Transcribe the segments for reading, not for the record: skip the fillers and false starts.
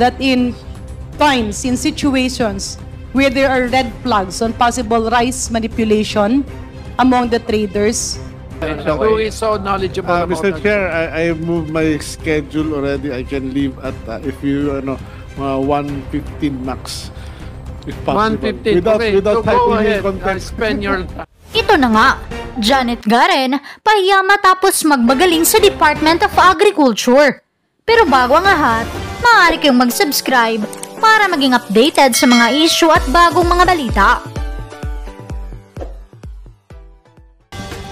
that in times, in situations where there are red flags on possible rice manipulation among the traders? Who is so knowledgeable about Mr. that? Chair, I moved my schedule already. I can leave at, if you know, 1:15 max. If possible. 1:15. Okay, Without so go typing ahead. in content. Spend your Ito na nga, Janet Garen, pahiya matapos magmagaling sa Department of Agriculture. Pero bago ang lahat, maaari kayong mag-subscribe para maging updated sa mga issue at bagong mga balita.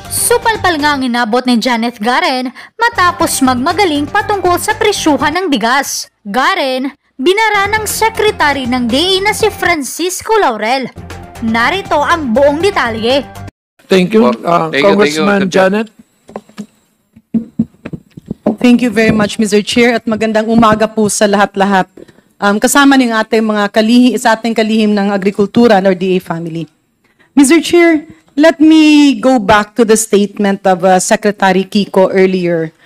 Supalpal nga ang inabot ni Janet Garen matapos magmagaling patungkol sa presyuhan ng bigas. Garen, binara ng sekretary ng DA na si Francisco Laurel. Narito ang buong detalye. Thank you, Thank you, Congressman Janet. Thank you very much, Mr. Chair, at magandang umaga po sa lahat-lahat. Kasama ng ating mga sa ating kalihim ng agrikultura or DA family. Mr. Chair, let me go back to the statement of Secretary Kiko earlier.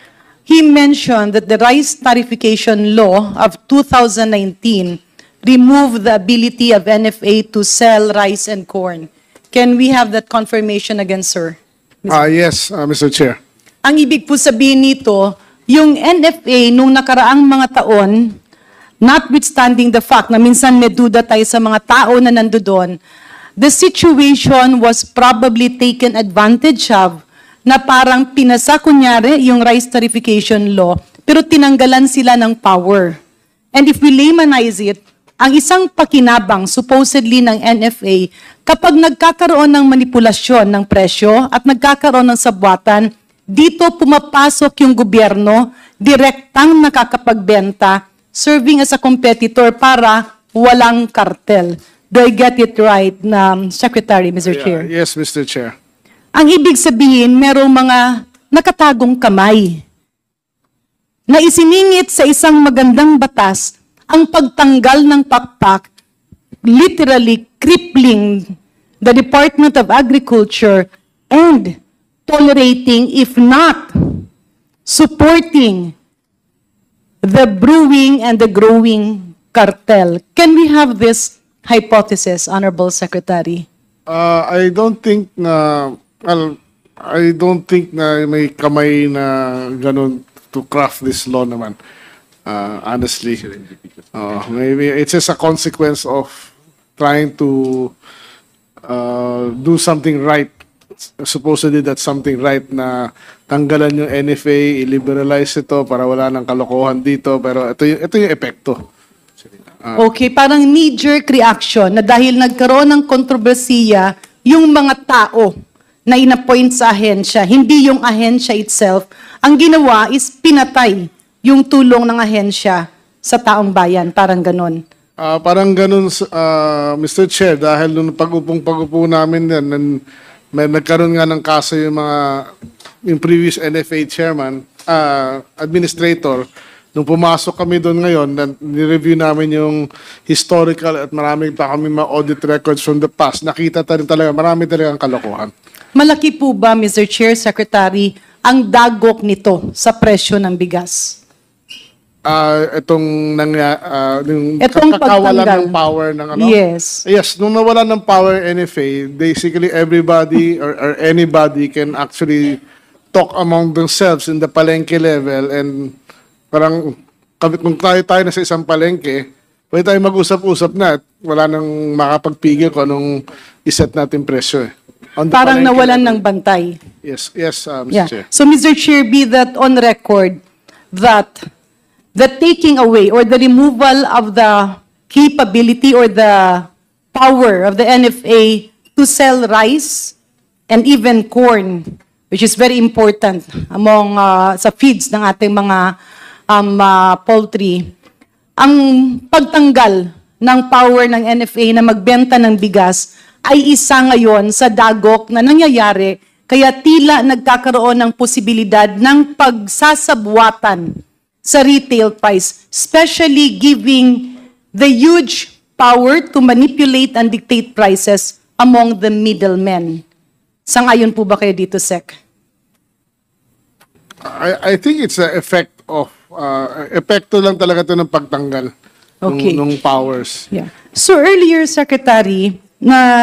He mentioned that the rice tariffication law of 2019 removed the ability of NFA to sell rice and corn. Can we have that confirmation again, sir? Yes, Mr. Chair. Ang ibig po sabihin nito, yung NFA nung nakaraang mga taon, notwithstanding the fact na minsan may duda tayo sa mga tao na nandoon, the situation was probably taken advantage of na parang pinasa kunyari yung rice tariffication law, pero tinanggalan sila ng power. And if we laymanize it, ang isang pakinabang supposedly ng NFA, kapag nagkakaroon ng manipulasyon ng presyo at nagkakaroon ng sabwatan, dito pumapasok yung gobyerno, direktang nakakapagbenta, serving as a competitor para walang kartel. Do I get it right, Secretary, Mr. Chair? Yes, Mr. Chair. Ang ibig sabihin, merong mga nakatagong kamay na isiningit sa isang magandang batas ang pagtanggal ng pakpak, literally crippling the Department of Agriculture and tolerating, if not supporting, the brewing and the growing cartel. Can we have this hypothesis, Honorable Secretary? I don't think na may kamay na ganun to craft this law naman. Honestly, maybe it's just a consequence of trying to do something right. Supposedly that's something right na tanggalan yung NFA, i-liberalize ito para wala nang kalokohan dito, pero ito yung epekto. Okay, parang knee-jerk reaction na dahil nagkaroon ng kontrobersiya yung mga tao na inappoint sa ahensya, hindi yung ahensya itself, ang ginawa is pinatay yung tulong ng ahensya sa taong bayan, parang ganon. Parang ganun, Mr. Chair, dahil nung pag-upo namin din, may nagkaroon nga ng kaso yung previous NFA chairman, administrator. Nung pumasok kami doon ngayon, nireview namin yung historical at marami pa kami ma-audit records from the past. Nakita rin talaga, marami talagang kalokohan. Malaki po ba, Mr. Chair, Secretary, ang dagok nito sa presyo ng bigas? Itong Itong kakawalan pagtanggal. ng power ng ano? Yes. Yes, nung nawalan ng power NFA, basically everybody or anybody can actually talk among themselves in the palengke level, and parang kung tayo na sa isang palengke, pwede tayo mag-usap-usap na at wala nang makapagpigil kung anong iset natin presyo. On the Parang palengke nawalan level. ng bantay. Yes, Mr. Yeah. Chair. So, Mr. Chair, be that on record that the taking away or the removal of the capability or the power of the NFA to sell rice and even corn, which is very important among sa feeds ng ating mga poultry, ang pagtanggal ng power ng NFA na magbenta ng bigas ay isa ngayon sa dagok na nangyayari, kaya tila nagkakaroon ng posibilidad ng pagsasabwatan sa retail price, especially giving the huge power to manipulate and dictate prices among the middlemen. Sang-ayon po ba kayo dito, Sec? I think it's the effect of epekto lang talaga ito ng pagtanggal. Okay. nung powers. Yeah. So earlier, Secretary,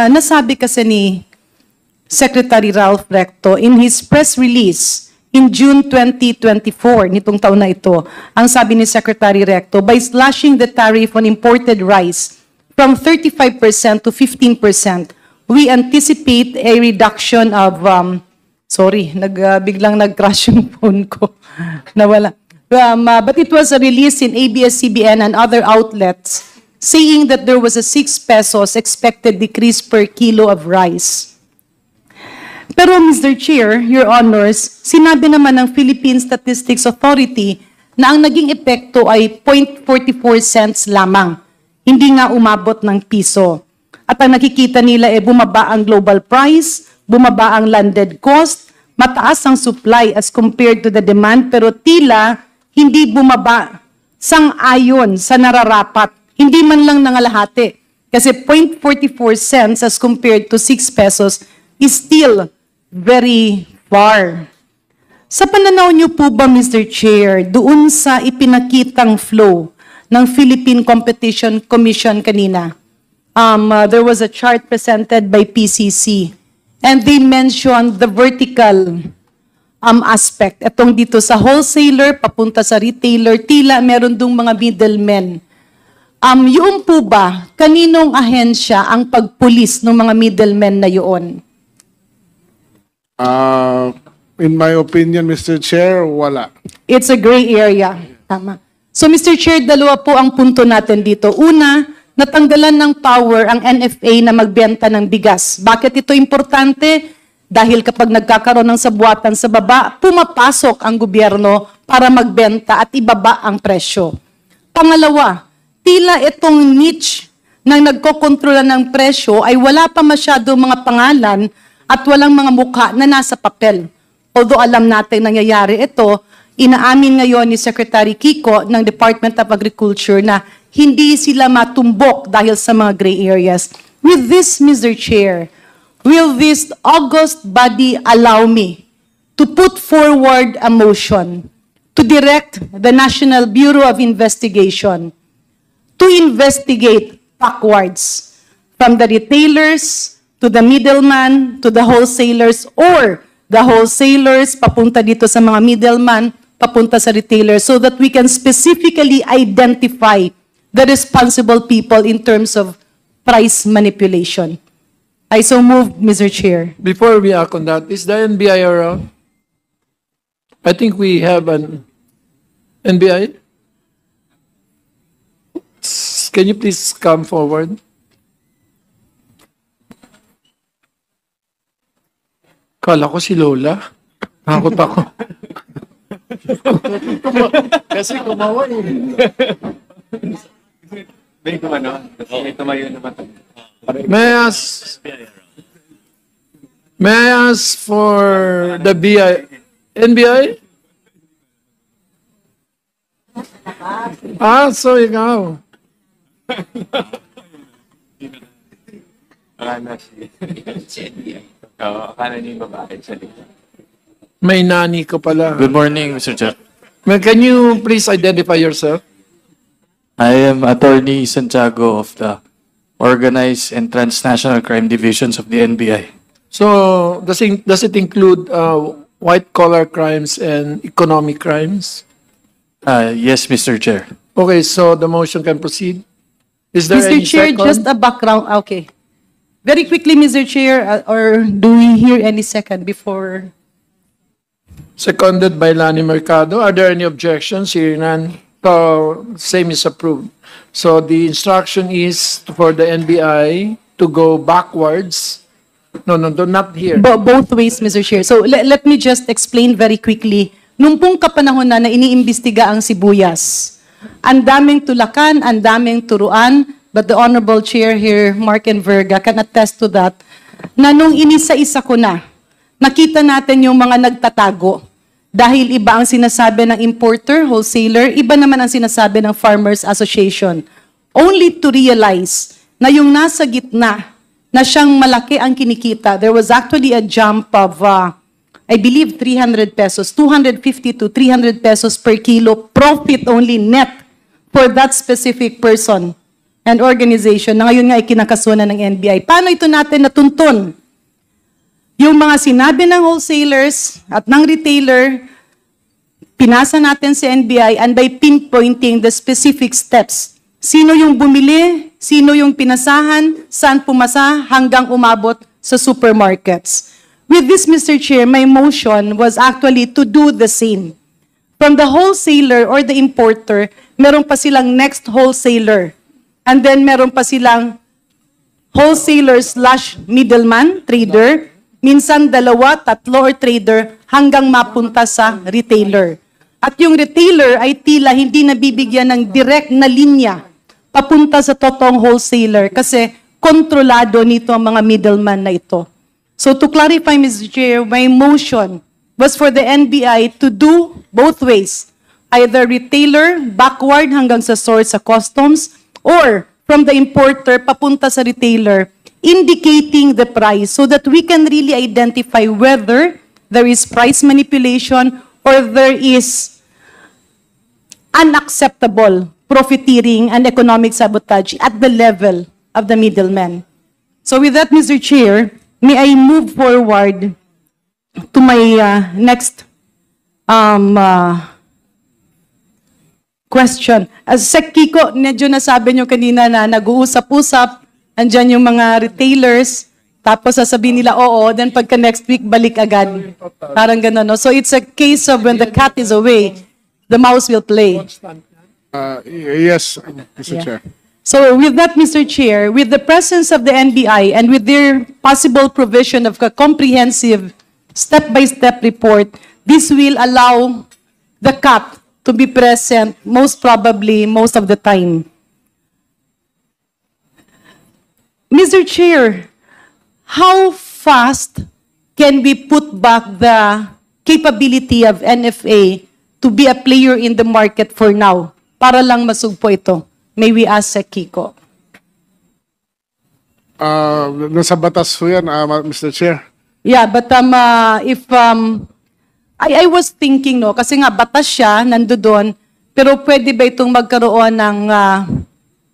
nasabi kasi ni Secretary Ralph Recto in his press release in June 2024, nitong taon na ito, ang sabi ni Secretary Recto, by slashing the tariff on imported rice from 35% to 15%, we anticipate a reduction of, biglang nag-crash yung phone ko. Nawala. But it was released in ABS-CBN and other outlets saying that there was a 6 pesos expected decrease per kilo of rice. Pero Mr. Chair, Your Honors, sinabi naman ng Philippine Statistics Authority na ang naging epekto ay 0.44 cents lamang. Hindi nga umabot ng piso. At ang nakikita nila ay bumaba ang global price, bumaba ang landed cost, mataas ang supply as compared to the demand, pero tila hindi bumaba sang-ayon sa nararapat. Hindi man lang nangalahati. Kasi 0.44 cents as compared to 6 pesos is still very far. Sa pananaw niyo po ba, Mr. Chair, doon sa ipinakitang flow ng Philippine Competition Commission kanina, there was a chart presented by PCC and they mentioned the vertical aspect. Itong dito sa wholesaler, papunta sa retailer, tila meron dong mga middlemen. Yun po ba, kaninong ahensya ang pagpulis ng mga middlemen na yun? In my opinion, Mr. Chair, wala. It's a gray area. Tama. So, Mr. Chair, dalawa po ang punto natin dito. Una, natanggalan ng power ang NFA na magbenta ng bigas. Bakit ito importante? Dahil kapag nagkakaroon ng sabuatan sa baba, pumapasok ang gobyerno para magbenta at ibaba ang presyo. Pangalawa, tila itong niche ng nagkokontrola ng presyo ay wala pa masyado mga pangalan at walang mga mukha na nasa papel. Although alam natin nangyayari ito, inaamin ngayon ni Secretary Kiko ng Department of Agriculture na hindi sila matumbok dahil sa mga gray areas. With this, Mr. Chair, will this august body allow me to put forward a motion to direct the National Bureau of Investigation to investigate backwards from the retailers to the middleman, to the wholesalers, or the wholesalers papunta dito sa mga middleman, papunta sa retailers, so that we can specifically identify the responsible people in terms of price manipulation. I so move, Mr. Chair. Before we act on that, is the NBI around? I think we have an NBI. Can you please come forward? Kala ko si Lola. Nakakot ako. Kasi kumawa eh. May kumano? May tumayo naman. May I ask for the NBI? So ikaw. Akala niyo yung babae sa likod. May nani ko pala. Good morning, Mr. Chair. Can you please identify yourself? I am Attorney Santiago of the Organized and Transnational Crime Divisions of the NBI. So, does it include white-collar crimes and economic crimes? Yes, Mr. Chair. Okay, so the motion can proceed. Is there Mr. any Chair, second? just a background. Okay. Very quickly, Mr. Chair, or do we hear any second before? Seconded by Lani Mercado. Are there any objections? Hearing none, same is approved. So the instruction is for the NBI to go backwards. No, not here. Both ways, Mr. Chair. So let me just explain very quickly. Nung pong kapanahon na iniimbestiga ang sibuyas, ang daming tulakan, ang daming turuan, but the Honorable Chair here, Mark and Verga, can attest to that, na nung inisa-isa ko na, nakita natin yung mga nagtatago. Dahil iba ang sinasabi ng importer, wholesaler, iba naman ang sinasabi ng Farmers Association. Only to realize na yung nasa gitna, na siyang malaki ang kinikita, there was actually a jump of, I believe, 300 pesos, 250 to 300 pesos per kilo, profit only net for that specific person and organization na ngayon nga ay kinakasuhan ng NBI. Paano ito natin natuntun? Yung mga sinabi ng wholesalers at ng retailer, pinasa natin sa NBI and by pinpointing the specific steps. Sino yung bumili, sino yung pinasahan, saan pumasa hanggang umabot sa supermarkets. With this, Mr. Chair, my motion was actually to do the same. From the wholesaler or the importer, meron pa silang next wholesaler. And then meron pa silang wholesaler/middleman, trader, minsan dalawa, tatlo, or trader, hanggang mapunta sa retailer. At yung retailer ay tila hindi nabibigyan ng direct na linya papunta sa totoong wholesaler kasi kontrolado nito ang mga middleman na ito. So to clarify, Mr. Chair, my motion was for the NBI to do both ways. Either retailer, backward hanggang sa source sa customs, or from the importer papunta sa retailer, indicating the price so that we can really identify whether there is price manipulation or there is unacceptable profiteering and economic sabotage at the level of the middleman. So with that, Mr. Chair, may I move forward to my next question. As Sec Kiko, medyo nasabi nyo kanina na nag-uusap-usap, andyan yung mga retailers, tapos sasabihin nila, oo, then pagka next week, balik agad. Parang gano'n, no? So it's a case of when the cat is away, the mouse will play. Yes, Mr. Yeah. Chair. So with that, Mr. Chair, with the presence of the NBI and with their possible provision of a comprehensive step-by-step report, this will allow the cat to be present most probably most of the time. Mr. Chair, how fast can we put back the capability of NFA to be a player in the market for now? Para lang masugpo ito. May we ask Sec Kiko. Nasa batas ho yan, Mr. Chair. Yeah, but if I was thinking, no, kasi nga batas siya, nandoon, pero pwede ba itong magkaroon ng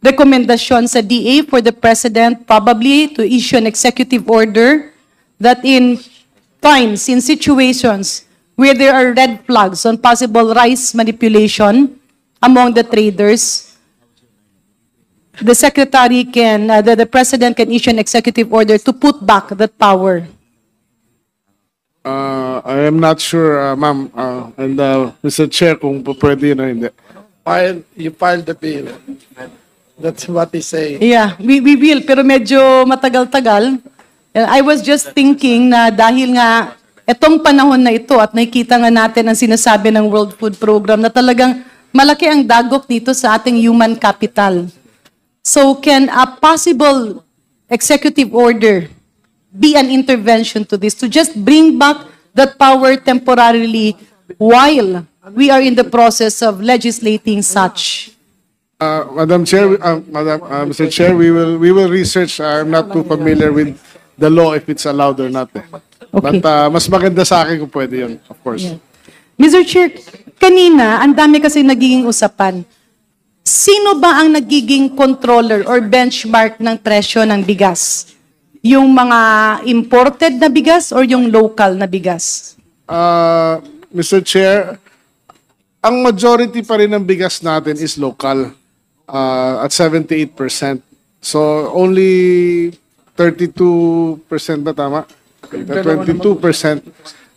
rekomendasyon sa DA for the President probably to issue an executive order that in times, in situations where there are red flags on possible rice manipulation among the traders, the Secretary can, the President can issue an executive order to put back that power. I am not sure, ma'am, and Mr. Chair, kung pwede yun o hindi. You filed the bill. That's what they say. Yeah, we will, pero medyo matagal-tagal. I was just thinking na dahil nga etong panahon na ito at nakikita nga natin ang sinasabi ng World Food Program na talagang malaki ang dagok dito sa ating human capital. So can a possible executive order be an intervention to this, to just bring back that power temporarily while we are in the process of legislating such? Madam Chair, Mr. Chair, we will research. I'm not too familiar with the law if it's allowed or not. Okay. But mas maganda sa akin kung pwede yun, of course. Yeah. Mr. Chair, kanina, ang dami kasi nagiging usapan. Sino ba ang nagiging controller or benchmark ng presyo ng bigas? Yung mga imported na bigas or yung local na bigas? Mr. Chair, ang majority pa rin ng bigas natin is local at 78%. So only 32% ba tama? 22%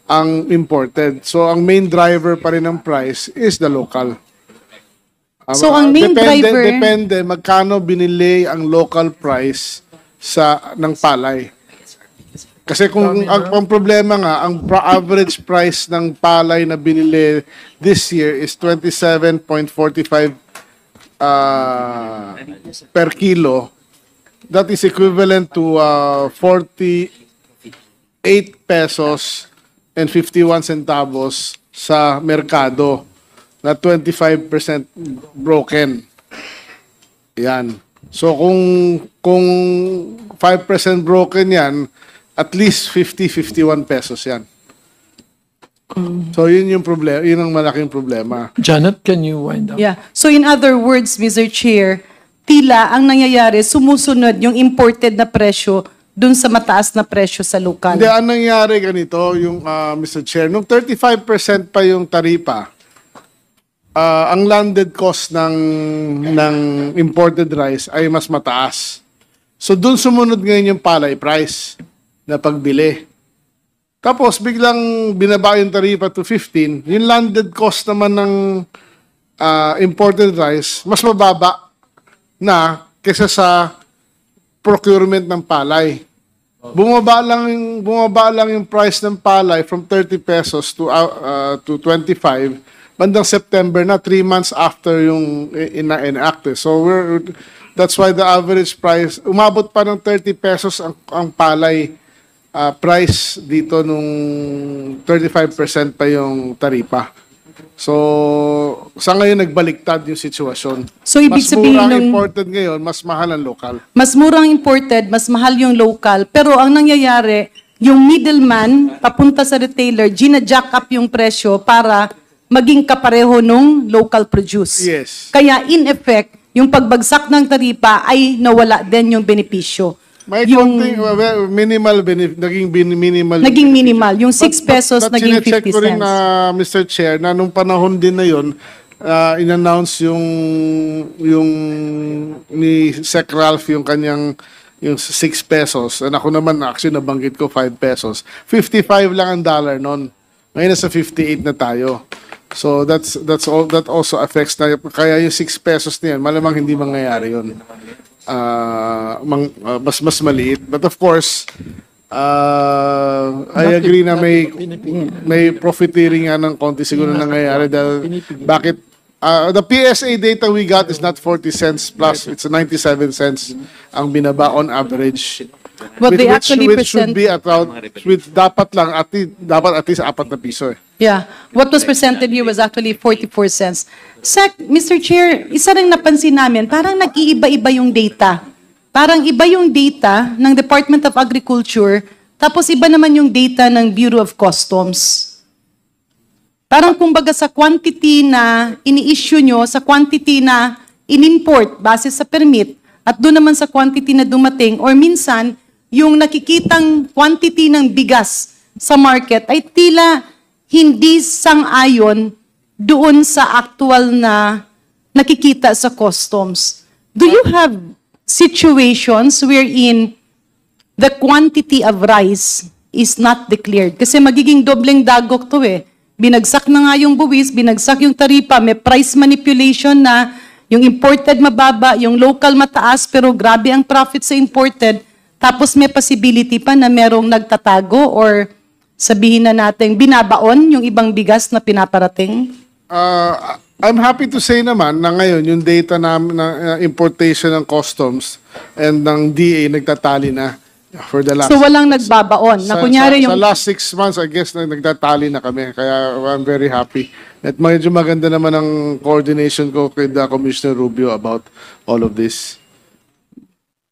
ang imported. So ang main driver pa rin ng price is the local. So ang main driver... Depende magkano binili ang local price ng palay. Kasi kung ang problema nga, ang average price ng palay na binili this year is 27.45 per kilo. That is equivalent to 48 pesos and 51 centavos sa merkado na 25% broken. Yan. So kung 5% broken yan, at least 51 pesos yan. So yun yung problema, yun ang malaking problema. Janet, can you wind up? Yeah. So in other words, Mr. Chair, tila ang nangyayari, sumusunod yung imported na presyo dun sa mataas na presyo sa lokal. Hindi, ang nangyari ganito, yung Mr. Chair, nung 35% pa yung taripa, ang landed cost ng imported rice ay mas mataas. So dun sumunod ngayon yung palay price na pagbili. Tapos biglang binaba yung taripa to 15, yung landed cost naman ng imported rice mas mababa na kaysa sa procurement ng palay. Bumaba lang yung price ng palay from 30 pesos to 25 bandang September na, 3 months after yung enacted. So that's why the average price umabot pa ng 30 pesos ang palay price dito nung 35% pa yung taripa. So, sa ngayon nagbaliktad yung sitwasyon. So, ibig Mas sabihin mura ng- imported ngayon, mas mahal ang local. Mas murang imported, mas mahal yung local. Pero ang nangyayari, yung middleman, papunta sa retailer, gina-jack up yung presyo para maging kapareho nung local produce. Yes. Kaya in effect, yung pagbagsak ng taripa ay nawala din yung benepisyo. May Yung konting minimal minimal. naging minimal. Yung 6 pesos But naging sinecheck 50 ko rin cents. na Mr. Chair na nung panahon din na yun, in-announce yung ni Sec Ralph yung kanyang yung 6 pesos. And ako naman actually nabanggit ko 5 pesos. 55 lang ang dollar noon. Ngayon nasa 58 na tayo. So that also affects na kaya yung 6 pesos na yan, malamang hindi mangyayari yun. Mas maliit. But of course, I agree na may profiteering nga ng konti siguro nangyayari dahil bakit the PSA data we got is not 40 cents plus, it's 97 cents ang binaba on average. What they actually which should present, be dapat at least 4 na piso eh. yeah, what was presented here was actually 44 cents. Mr. Chair, isa rin napansin namin, parang nag-iiba-iba yung data. Parang iba yung data ng Department of Agriculture, tapos iba naman yung data ng Bureau of Customs. Parang kumbaga sa quantity na ini-issue nyo, sa quantity na in-import base sa permit, at doon naman sa quantity na dumating, or minsan, yung nakikitang quantity ng bigas sa market ay tila hindi sang-ayon doon sa actual na nakikita sa customs. Do you have situations wherein the quantity of rice is not declared? Kasi magiging dobleng dagok to eh. Binagsak na nga yung buwis, binagsak yung taripa, may price manipulation na, yung imported mababa, yung local mataas, pero grabe ang profit sa imported. Tapos may possibility pa na merong nagtatago or sabihin na natin binabaon yung ibang bigas na pinaparating? I'm happy to say naman na ngayon yung data na importation ng customs and ng DA nagtatali na for the last. So walang nagbabaon. Na kunyari sa yung last 6 months, I guess nagtatali na kami. Kaya I'm very happy. At medyo maganda naman ang coordination ko with Commissioner Rubio about all of this.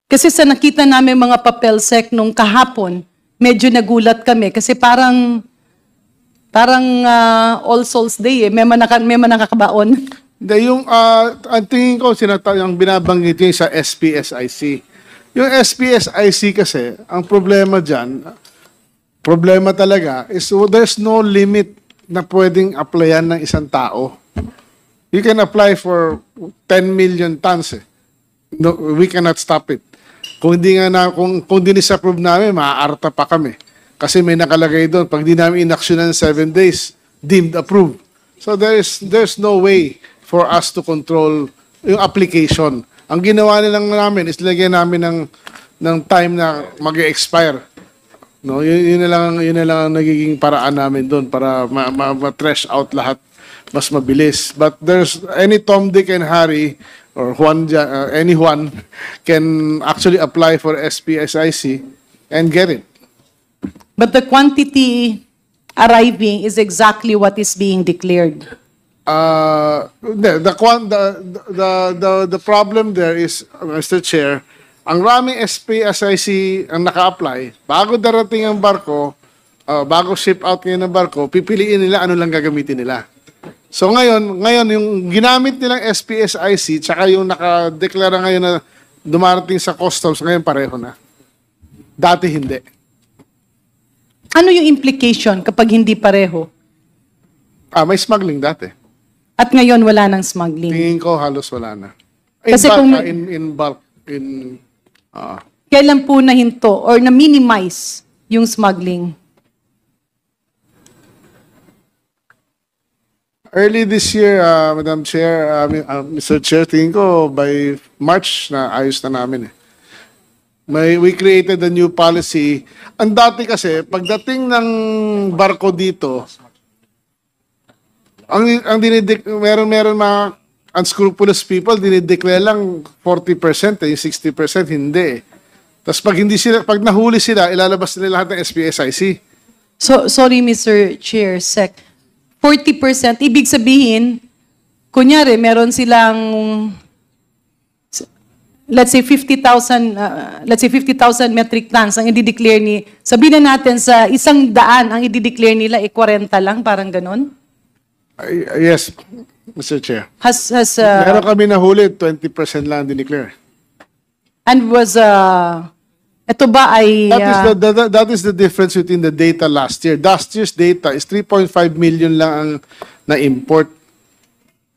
kasi sa nakita namin mga papel sec nung kahapon, medyo nagulat kami kasi parang All Souls Day eh. May manakakabaon. Hindi, yung ang tingin ko yung binabanggit yung sa SPSIC. Yung SPSIC kasi, ang problema dyan, problema talaga is there's no limit na pwedeng applyan ng isang tao. You can apply for 10 million tons eh. No, we cannot stop it. Kung hindi dis-approve namin, maaarta pa kami. Kasi may nakalagay doon, pag di namin inaksyonan 7 days, deemed approved. So there's no way for us to control yung application. Ang ginawa nilang namin is lagyan namin ng time na mag-expire. No, yun na lang ang nagiging paraan namin doon para ma-trash out lahat mas mabilis. But there's any Tom, Dick, and Harry or anyone can actually apply for SPSIC and get it. But the quantity arriving is exactly what is being declared. The problem there is, Mr. Chair, ang raming SPSIC ang naka-apply, bago darating ang barko, bago ship out ngayon ng barko, pipiliin nila ano lang gagamitin nila. So ngayon yung ginamit nilang SPSIC tsaka yung nakadeklara ngayon na dumarating sa customs, ngayon pareho na. Dati hindi. Ano yung implication kapag hindi pareho? May smuggling dati. At ngayon wala nang smuggling. Tingin ko halos wala na. Kasi In bulk, kailan po nahinto or na-minimize yung smuggling? early this year, Madam Chair, Mr. Chair, tingin ko by March na ayos na namin eh. We created a new policy. Ang dati kasi, pagdating ng barko dito, meron mga unscrupulous people, dinideclare lang 40%, yung 60% hindi eh. Tapos pag nahuli sila, ilalabas nila lahat ng SPSIC. So, sorry Mr. Chair, Sec. 40%, ibig sabihin, kunyari, meron silang, let's say 50,000 metric tons ang i-declare ni, sabihin na natin sa 100 ang i-declare nila, 40 lang, parang ganun? Yes, Mr. Chair. Meron kami nahuli, 20% lang dineclare. And ito ba ay... That is the difference between the data last year. Last year's data is 3.5 million lang ang na-import.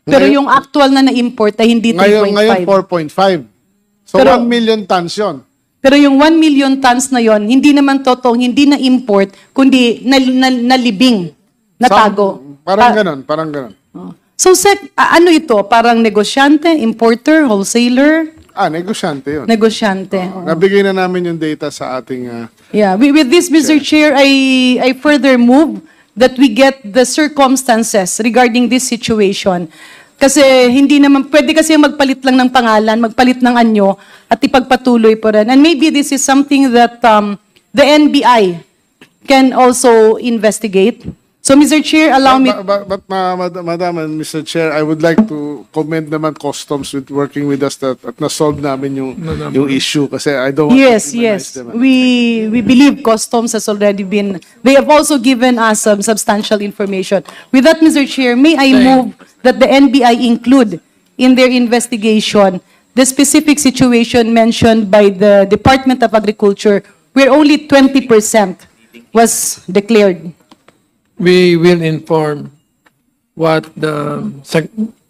Pero yung actual na na-import ay hindi 3.5. Ngayon 4.5. So Pero- 1 million tons yun. Pero yung 1 million tons na yon, hindi naman totoong hindi na-import, kundi nalibing, natago. Parang ganon. So, Sec, ano ito? Parang negosyante, importer, wholesaler, Negosyante yun. negosyante. Nabigay na namin yung data sa ating... Yeah, with this, Mr. Chair, I further move that we get the circumstances regarding this situation. Kasi hindi naman, pwede kasi magpalit lang ng pangalan, magpalit ng anyo, at ipagpatuloy po rin. And maybe this is something that the NBI can also investigate. So, Mr. Chair, allow me... But Madam and Mr. Chair, I would like to commend naman Customs with working with us at na-solve namin yung issue kasi I don't want Yes, to demonize yes. them. We believe Customs has already been, they have also given us some substantial information. With that, Mr. Chair, may I move that the NBI include in their investigation the specific situation mentioned by the Department of Agriculture where only 20% was declared. We will inform what the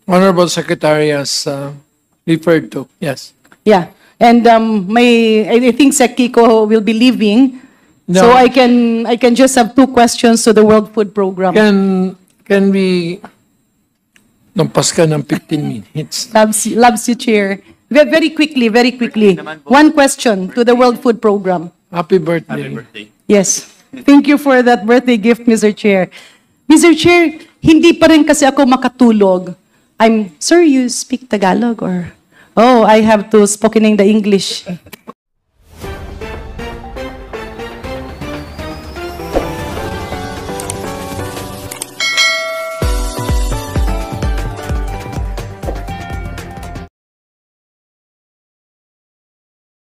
Honorable Secretary has referred to. Yes. Yeah. And I think Sec Kiko will be leaving. No. So I can just have 2 questions to the World Food Program. Can we lampas ka ng 15 minutes? Loves you, Chair. Very quickly. 1 question to the World Food Program. Happy birthday. Yes. Thank you for that birthday gift, Mr. Chair. Mr. Chair, hindi pa rin kasi ako makatulog. Sir, you speak Tagalog or? Oh, I have to spoken in the English.